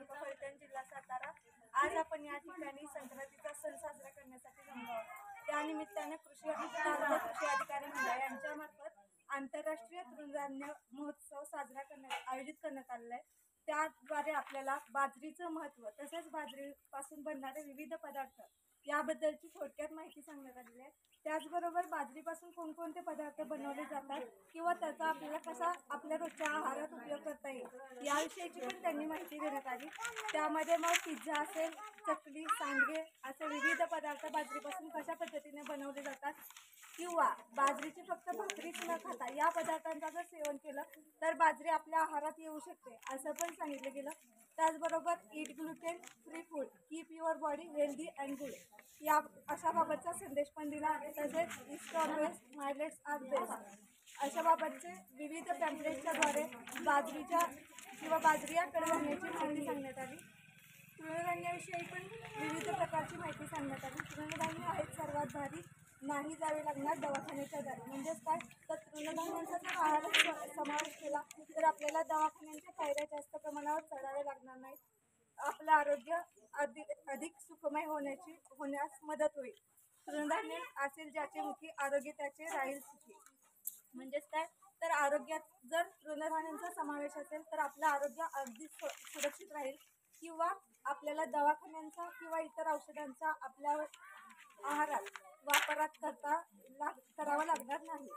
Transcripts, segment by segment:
तालुका फलटण, जिल्हा सातारा. आज आपण या ठिकाणी संक्रांतीचा सण साजरा करण्यासाठी जमलो आहोत. त्यानिमित्ताने कृषी अधिकारी मंडळ यांच्यामार्फत आंतरराष्ट्रीय तृणधान्य महोत्सव आयोजित करण्यात आलेला आहे. त्याद्वारे आपल्याला बाजरीचं महत्त्व तसेच बाजरीपासून बनणारे विविध पदार्थ याबद्दलची थोडक्यात माहिती सांगण्यात आलेली आहे. त्याचबरोबर बाजरीपासून कोणकोणते पदार्थ बनवले जातात किंवा त्याचा आपल्याला कसा आपल्या रोजच्या आहारात उपयोग करता येईल याविषयीची पण त्यांनी माहिती देण्यात आली. त्यामध्ये मग पिझ्झा असेल, चकली, सांडगे असे विविध पदार्थ बाजरीपासून कशा पद्धतीने बनवले जातात किंवा बाजरीची फक्त भाकरीच न खाता या पदार्थांचा जर सेवन केलं तर बाजरी आपल्या आहारात येऊ शकते असं पण सांगितलं गेलं. त्याचबरोबर eat gluten free food, keep your body healthy and good या अशा बाबतचा संदेश पण दिला आहे. तसेच east always millets are best अशा बाबतचे विविध पॅम्पलेट्सच्याद्वारे बाजरी या कडधान्याची माहिती सांगण्यात आली. तृणधान्याविषयी पण विविध प्रकारची माहिती सांगण्यात आली. तृणधान्य आहेत सर्वात भारी, नाही जावे लागणार दवाखान्याच्या दारी. म्हणजेच काय तर तृणधान्यांचा जर आहारात समावेश केला तर आपल्याला दवाखान्यांच्या पायऱ्या जास्त प्रमाणावर चढावे लागणार नाहीत. आपलं आरोग्य अधिक सुखमय होण्यास मदत होईल. तृणधान्य असेल ज्याचे मुखी आरोग्य त्याचे राहील सुखी. म्हणजेच काय तर आरोग्यात जर तृणधान्यांचा समावेश असेल तर आपलं आरोग्य अगदी सुरक्षित राहील किंवा आपल्याला दवाखान्यांचा किंवा इतर औषधांचा आपल्या आहारात करावा लागणार नाही.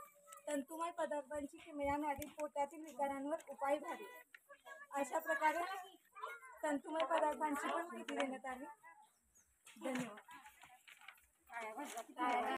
तंतुमय पदार्थांची किमयाने पोटातील विकारांवर उपाय भारी अशा प्रकारे तंतुमय पदार्थांची पण माहिती देण्यात आली. धन्यवाद.